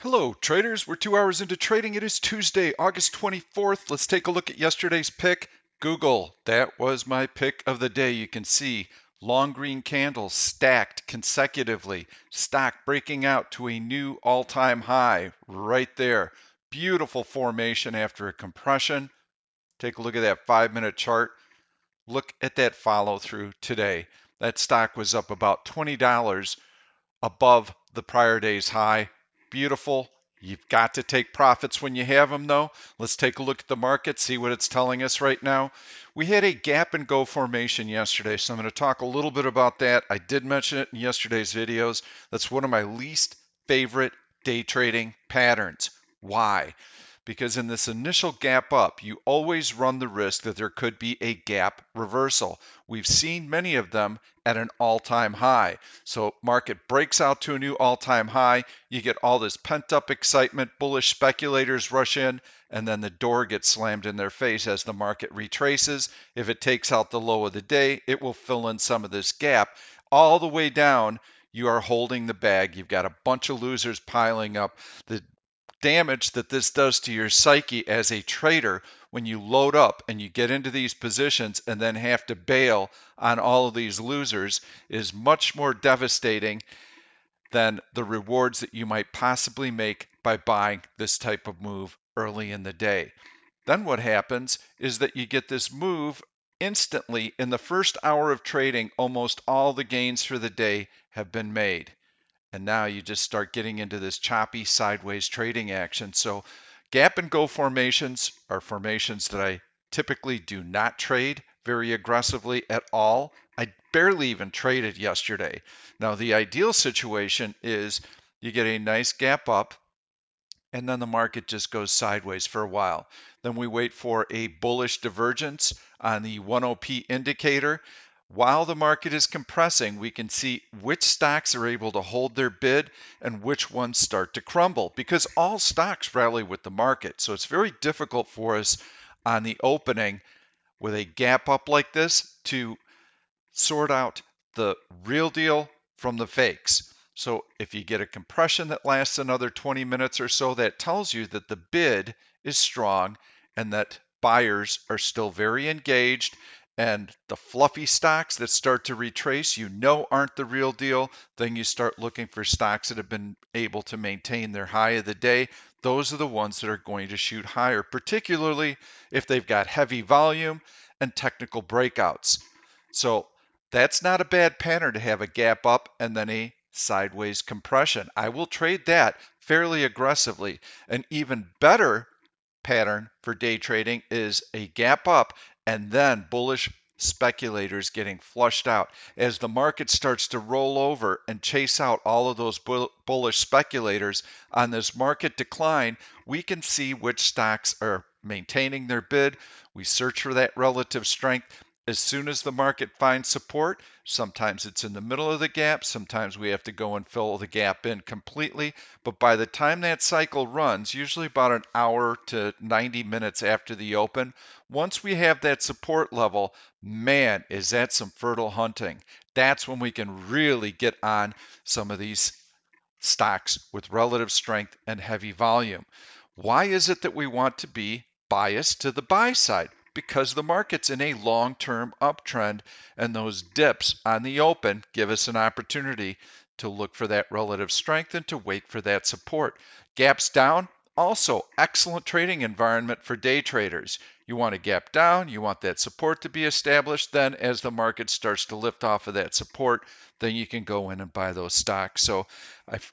Hello, traders. We're 2 hours into trading. It is Tuesday, August 24th. Let's take a look at yesterday's pick. Google. That was my pick of the day. You can see long green candles stacked consecutively. Stock breaking out to a new all-time high right there. Beautiful formation after a compression. Take a look at that 5-minute chart. Look at that follow through today. That stock was up about $20 above the prior day's high. Beautiful. You've got to take profits when you have them, though. Let's take a look at the market, see what it's telling us right now. We had a gap and go formation yesterday, so I'm going to talk a little bit about that. I did mention it in yesterday's videos. That's one of my least favorite day trading patterns. Why? Because in this initial gap up, you always run the risk that there could be a gap reversal. We've seen many of them at an all-time high. So market breaks out to a new all-time high, you get all this pent-up excitement, bullish speculators rush in, and then the door gets slammed in their face as the market retraces. If it takes out the low of the day, it will fill in some of this gap. All the way down, you are holding the bag. You've got a bunch of losers piling up. The damage that this does to your psyche as a trader when you load up and you get into these positions and then have to bail on all of these losers is much more devastating than the rewards that you might possibly make by buying this type of move early in the day. Then what happens is that you get this move instantly in the first hour of trading. Almost all the gains for the day have been made. And now you just start getting into this choppy sideways trading action. So gap and go formations are formations that I typically do not trade very aggressively at all. I barely even traded yesterday. Now the ideal situation is you get a nice gap up and then the market just goes sideways for a while. Then we wait for a bullish divergence on the 10p indicator. While the market is compressing, we can see which stocks are able to hold their bid and which ones start to crumble because all stocks rally with the market. So it's very difficult for us on the opening with a gap up like this to sort out the real deal from the fakes. So if you get a compression that lasts another 20 minutes or so, that tells you that the bid is strong and that buyers are still very engaged. And the fluffy stocks that start to retrace, aren't the real deal. Then you start looking for stocks that have been able to maintain their high of the day. Those are the ones that are going to shoot higher, particularly if they've got heavy volume and technical breakouts. So that's not a bad pattern to have a gap up and then a sideways compression. I will trade that fairly aggressively. An even better pattern for day trading is a gap up and then bullish speculators getting flushed out. As the market starts to roll over and chase out all of those bullish speculators on this market decline, we can see which stocks are maintaining their bid. We search for that relative strength. As soon as the market finds support, sometimes it's in the middle of the gap, sometimes we have to go and fill the gap in completely. But by the time that cycle runs, usually about an hour to 90 minutes after the open, once we have that support level, man, is that some fertile hunting. That's when we can really get on some of these stocks with relative strength and heavy volume. Why is it that we want to be biased to the buy side? Because the market's in a long-term uptrend, and those dips on the open give us an opportunity to look for that relative strength and to wait for that support. Gaps down, also excellent trading environment for day traders. You want a gap down, you want that support to be established. Then as the market starts to lift off of that support, then you can go in and buy those stocks. So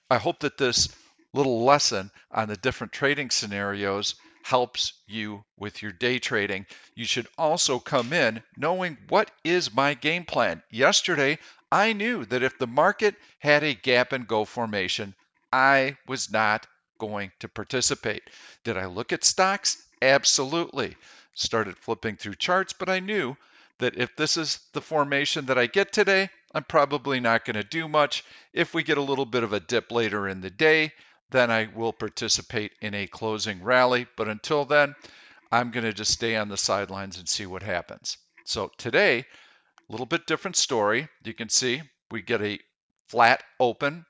I hope that this little lesson on the different trading scenarios helps you with your day trading. You should also come in knowing what is my game plan. Yesterday, I knew that if the market had a gap and go formation, I was not going to participate. Did I look at stocks? Absolutely. Started flipping through charts, but I knew that if this is the formation that I get today, I'm probably not going to do much. If we get a little bit of a dip later in the day, then I will participate in a closing rally. But until then, I'm going to just stay on the sidelines and see what happens. So today, a little bit different story. You can see we get a flat open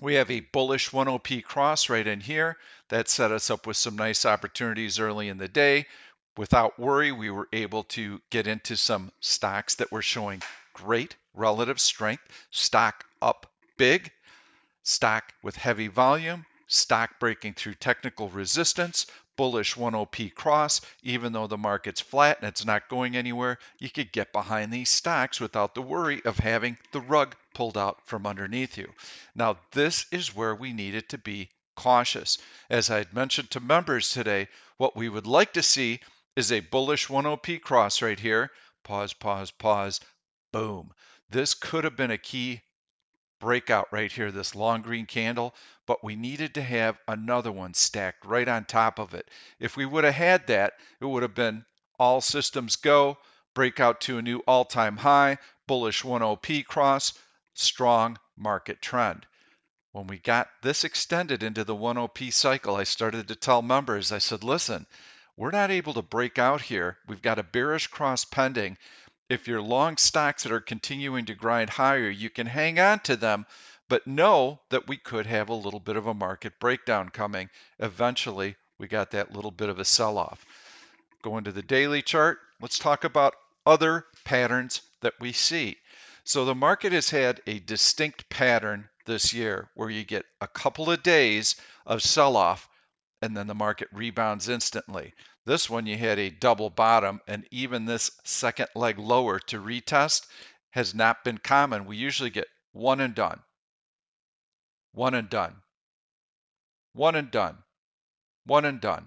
We have a bullish 1OP cross right in here. That set us up with some nice opportunities early in the day. Without worry, we were able to get into some stocks that were showing great relative strength. Stock up big, stock with heavy volume, stock breaking through technical resistance, bullish 1OP cross. Even though the market's flat and it's not going anywhere, you could get behind these stocks without the worry of having the rug pulled out from underneath you. Now, this is where we needed to be cautious. As I had mentioned to members today, what we would like to see is a bullish 1OP cross right here. Pause, pause, pause. Boom. This could have been a key breakout right here, this long green candle, but we needed to have another one stacked right on top of it. If we would have had that, it would have been all systems go, breakout to a new all-time high, bullish 1OP cross, strong market trend. When we got this extended into the 1OP cycle, I started to tell members, I said, listen, we're not able to break out here. We've got a bearish cross pending. If you're long stocks that are continuing to grind higher, you can hang on to them, but know that we could have a little bit of a market breakdown coming. Eventually, we got that little bit of a sell-off. Go into the daily chart. Let's talk about other patterns that we see. So the market has had a distinct pattern this year where you get a couple of days of sell-off and then the market rebounds instantly. This one, you had a double bottom, and even this second leg lower to retest has not been common. We usually get one and done, one and done, one and done, one and done.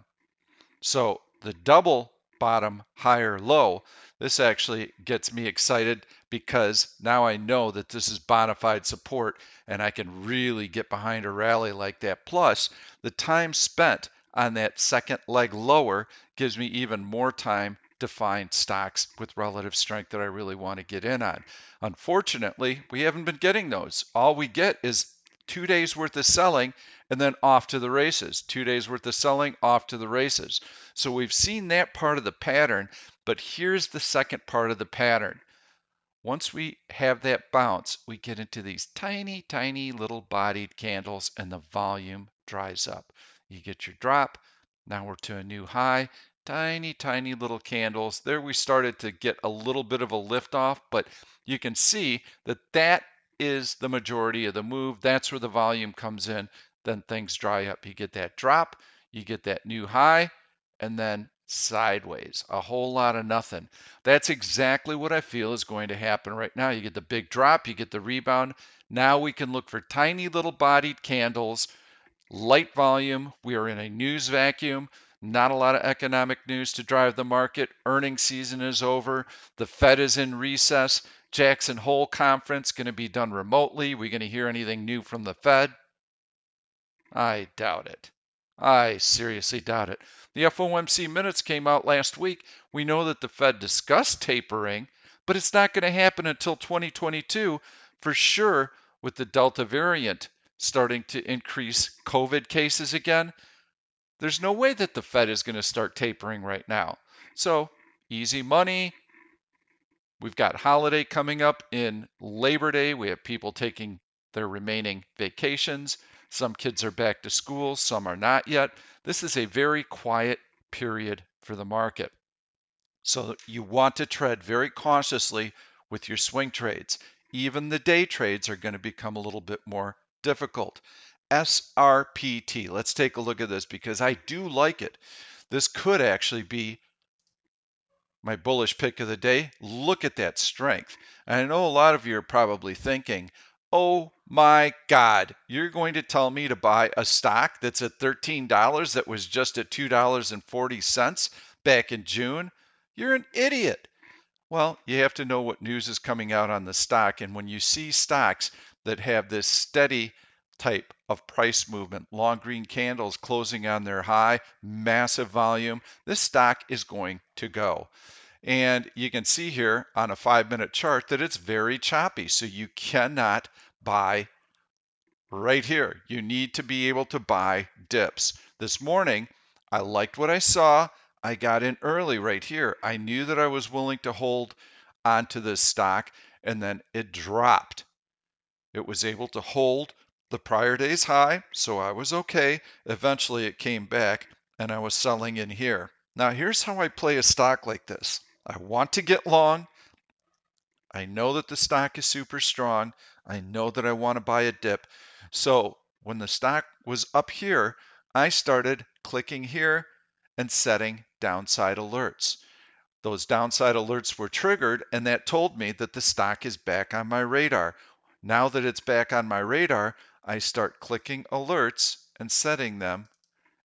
So the double bottom, higher, low, this actually gets me excited because now I know that this is bona fide support and I can really get behind a rally like that. Plus, the time spent on that second leg lower gives me even more time to find stocks with relative strength that I really want to get in on. Unfortunately, we haven't been getting those. All we get is 2 days worth of selling and then off to the races. 2 days worth of selling, off to the races. So we've seen that part of the pattern, but here's the second part of the pattern. Once we have that bounce, we get into these tiny, tiny little bodied candles and the volume dries up. You get your drop. Now we're to a new high. Tiny, tiny little candles. There we started to get a little bit of a lift off, but you can see that that is the majority of the move. That's where the volume comes in. Then things dry up. You get that drop, you get that new high, and then sideways. A whole lot of nothing. That's exactly what I feel is going to happen right now. You get the big drop, you get the rebound. Now we can look for tiny little bodied candles, light volume. We are in a news vacuum. Not a lot of economic news to drive the market. Earnings season is over. The Fed is in recess. Jackson Hole conference going to be done remotely. We going to hear anything new from the Fed? I doubt it. I seriously doubt it. The FOMC minutes came out last week. We know that the Fed discussed tapering, but it's not going to happen until 2022 for sure, with the Delta variant starting to increase COVID cases again. There's no way that the Fed is going to start tapering right now. So, easy money. We've got holiday coming up in Labor Day. We have people taking their remaining vacations. Some kids are back to school, some are not yet. This is a very quiet period for the market. So you want to tread very cautiously with your swing trades. Even the day trades are going to become a little bit more difficult. SRPT, let's take a look at this because I do like it. This could actually be my bullish pick of the day. Look at that strength. And I know a lot of you are probably thinking, oh my God, you're going to tell me to buy a stock that's at $13 that was just at $2.40 back in June? You're an idiot. Well, you have to know what news is coming out on the stock. And when you see stocks that have this steady type of price movement, long green candles closing on their high, massive volume, this stock is going to go. And you can see here on a 5-minute chart that it's very choppy. So you cannot buy right here. You need to be able to buy dips. This morning, I liked what I saw. I got in early right here. I knew that I was willing to hold onto this stock, and then it dropped. It was able to hold the prior day's high, so I was okay. Eventually it came back and I was selling in here. Now here's how I play a stock like this. I want to get long. I know that the stock is super strong. I know that I want to buy a dip. So when the stock was up here, I started clicking here and setting downside alerts. Those downside alerts were triggered, and that told me that the stock is back on my radar. Now that it's back on my radar, I start clicking alerts and setting them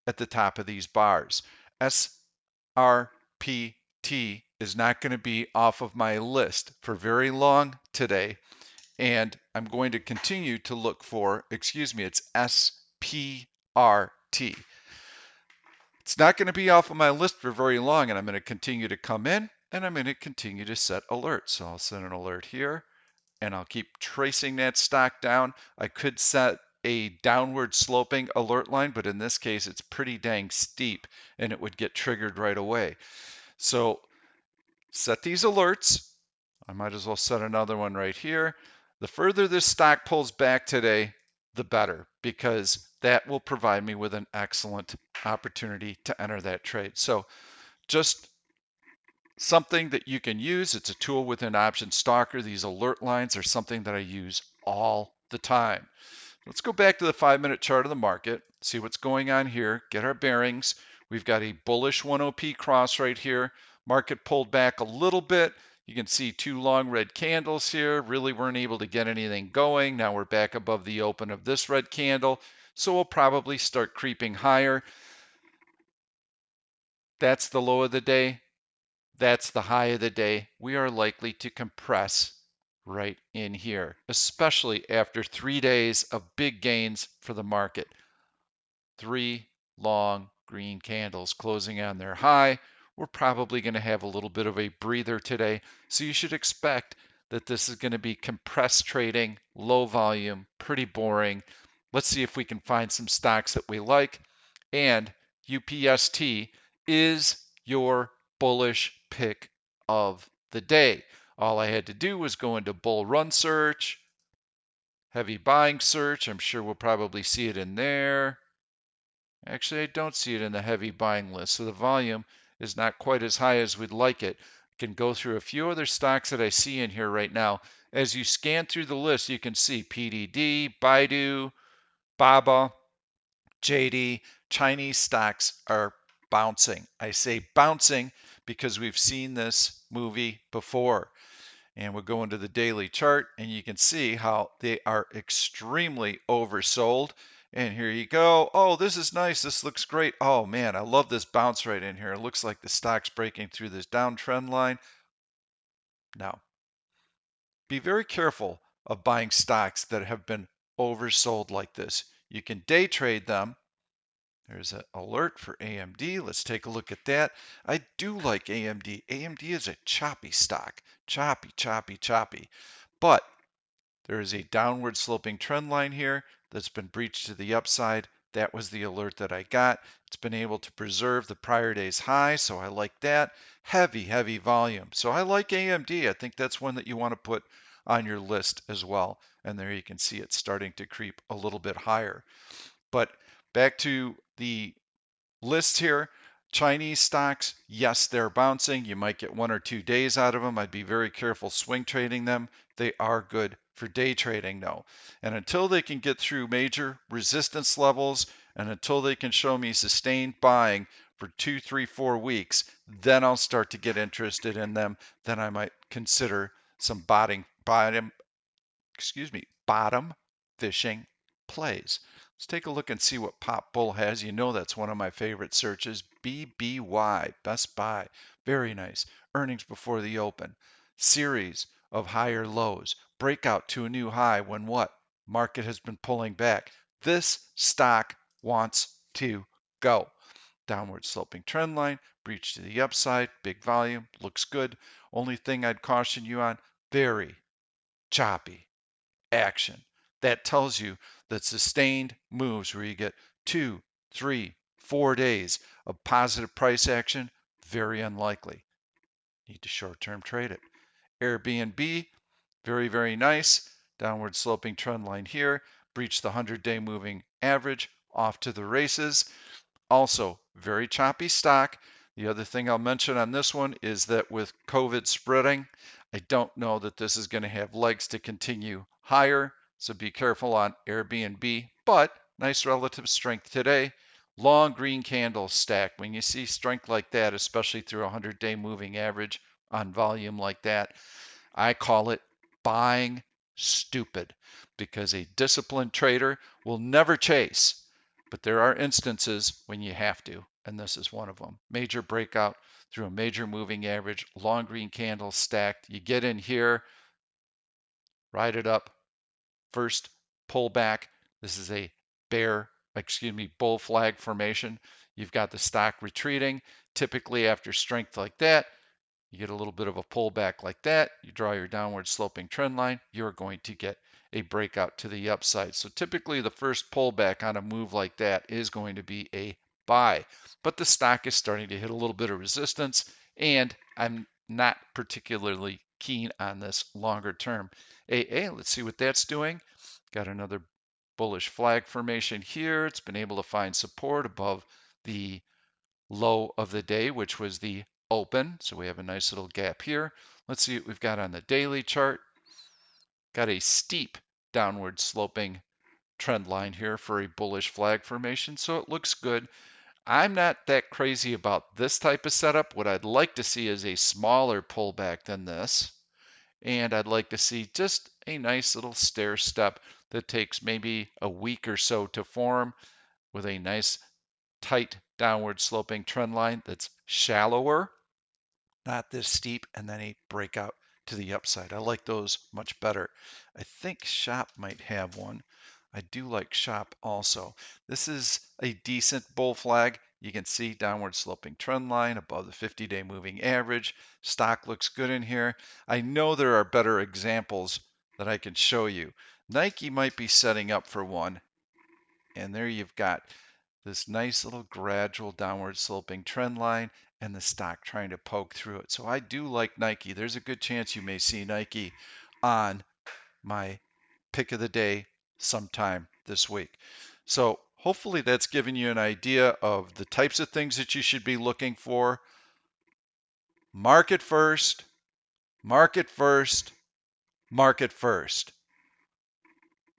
at the top of these bars. SRPT is not going to be off of my list for very long today, and I'm going to continue to look for, it's SPRT. It's not going to be off of my list for very long, and I'm going to continue to come in and I'm going to continue to set alerts. So I'll set an alert here and I'll keep tracing that stock down. I could set a downward sloping alert line, but in this case, it's pretty dang steep and it would get triggered right away. So set these alerts. I might as well set another one right here. The further this stock pulls back today, the better, because that will provide me with an excellent opportunity to enter that trade. So just something that you can use. It's a tool within Option Stalker. These alert lines are something that I use all the time. Let's go back to the 5-minute chart of the market, see what's going on here, get our bearings. We've got a bullish 1OP cross right here. Market pulled back a little bit. You can see two long red candles here. Really weren't able to get anything going. Now we're back above the open of this red candle. So we'll probably start creeping higher. That's the low of the day. That's the high of the day. We are likely to compress right in here, especially after 3 days of big gains for the market. 3 long green candles closing on their high. We're probably going to have a little bit of a breather today. So you should expect that this is going to be compressed trading, low volume, pretty boring. Let's see if we can find some stocks that we like. And UPST is your bullish pick of the day. All I had to do was go into bull run search, heavy buying search. I'm sure we'll probably see it in there. Actually, I don't see it in the heavy buying list, so the volume is not quite as high as we'd like it. Can go through a few other stocks that I see in here right now. As you scan through the list, you can see PDD, Baidu, Baba, JD. Chinese stocks are bouncing. I say bouncing because we've seen this movie before. And we'll go into the daily chart and you can see how they are extremely oversold. And here you go. Oh, this is nice. This looks great. Oh man, I love this bounce right in here. It looks like the stock's breaking through this downtrend line. Now, be very careful of buying stocks that have been oversold like this. You can day trade them. There's an alert for AMD. Let's take a look at that. I do like AMD. AMD is a choppy stock. Choppy, choppy, choppy. But there is a downward sloping trend line here that's been breached to the upside. That was the alert that I got. It's been able to preserve the prior day's high, so I like that. Heavy, heavy volume. So I like AMD. I think that's one that you want to put on your list as well. And there you can see it starting to creep a little bit higher. But back to the list here. Chinese stocks, yes, they're bouncing. You might get 1 or 2 days out of them. I'd be very careful swing trading them. They are good for day trading though. And until they can get through major resistance levels and until they can show me sustained buying for 2, 3, 4 weeks, then I'll start to get interested in them. Then I might consider some bottom fishing plays. Let's take a look and see what Pop Bull has. You know that's one of my favorite searches. BBY, Best Buy. Very nice. Earnings before the open. Series of higher lows. Breakout to a new high when what? Market has been pulling back. This stock wants to go. Downward sloping trend line. Breach to the upside. Big volume. Looks good. Only thing I'd caution you on, very choppy action. That tells you that sustained moves where you get 2, 3, 4 days of positive price action, very unlikely. Need to short-term trade it. Airbnb, very, very nice. Downward sloping trend line here. breach the 100-day moving average, off to the races. Also, very choppy stock. The other thing I'll mention on this one is that with COVID spreading, I don't know that this is going to have legs to continue higher. So be careful on Airbnb, but nice relative strength today. Long green candle stack. When you see strength like that, especially through a 100-day moving average on volume like that, I call it buying stupid, because a disciplined trader will never chase. But there are instances when you have to, and this is one of them. Major breakout through a major moving average, long green candle stacked. You get in here, ride it up, first pullback. This is a bull flag formation. You've got the stock retreating. Typically after strength like that, you get a little bit of a pullback like that, you draw your downward sloping trend line, you're going to get a breakout to the upside. So typically the first pullback on a move like that is going to be a buy. But the stock is starting to hit a little bit of resistance, and I'm not particularly keen on this longer term. Let's see what that's doing. Got another bullish flag formation here. It's been able to find support above the low of the day, which was the open. So we have a nice little gap here. Let's see what we've got on the daily chart. Got a steep downward sloping trend line here for a bullish flag formation, so it looks good. I'm not that crazy about this type of setup. What I'd like to see is a smaller pullback than this, and I'd like to see just a nice little stair step that takes maybe a week or so to form, with a nice tight downward sloping trend line that's shallower, not this steep, and then a breakout to the upside. I like those much better. I think Shop might have one. I do like Shop also. This is a decent bull flag. You can see downward sloping trend line above the 50-day moving average. Stock looks good in here. I know there are better examples that I can show you. Nike might be setting up for one. And there you've got this nice little gradual downward sloping trend line and the stock trying to poke through it. So I do like Nike. There's a good chance you may see Nike on my pick of the day sometime this week. So hopefully that's given you an idea of the types of things that you should be looking for. Market first, market first, market first.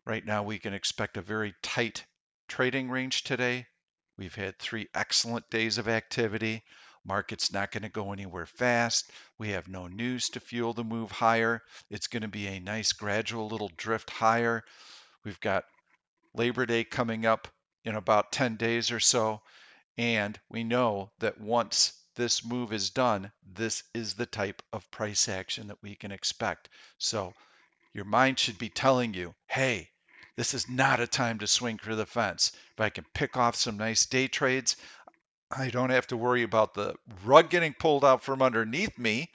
Right now we can expect a very tight trading range today. We've had 3 excellent days of activity. Market's not going to go anywhere fast. We have no news to fuel the move higher. It's going to be a nice gradual little drift higher. We've got Labor Day coming up in about 10 days or so. And we know that once this move is done, this is the type of price action that we can expect. So your mind should be telling you, hey, this is not a time to swing for the fence. If I can pick off some nice day trades, I don't have to worry about the rug getting pulled out from underneath me,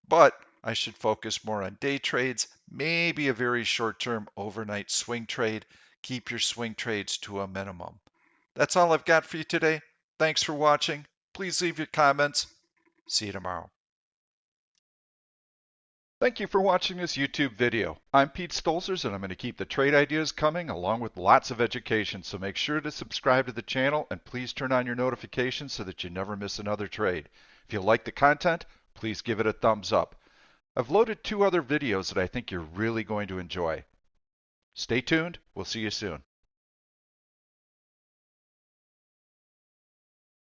but I should focus more on day trades, maybe a very short-term overnight swing trade. Keep your swing trades to a minimum. That's all I've got for you today. Thanks for watching. Please leave your comments. See you tomorrow. Thank you for watching this YouTube video. I'm Pete Stolzers, and I'm going to keep the trade ideas coming along with lots of education, so make sure to subscribe to the channel and please turn on your notifications so that you never miss another trade. If you like the content, please give it a thumbs up. I've loaded 2 other videos that I think you're really going to enjoy. Stay tuned. We'll see you soon.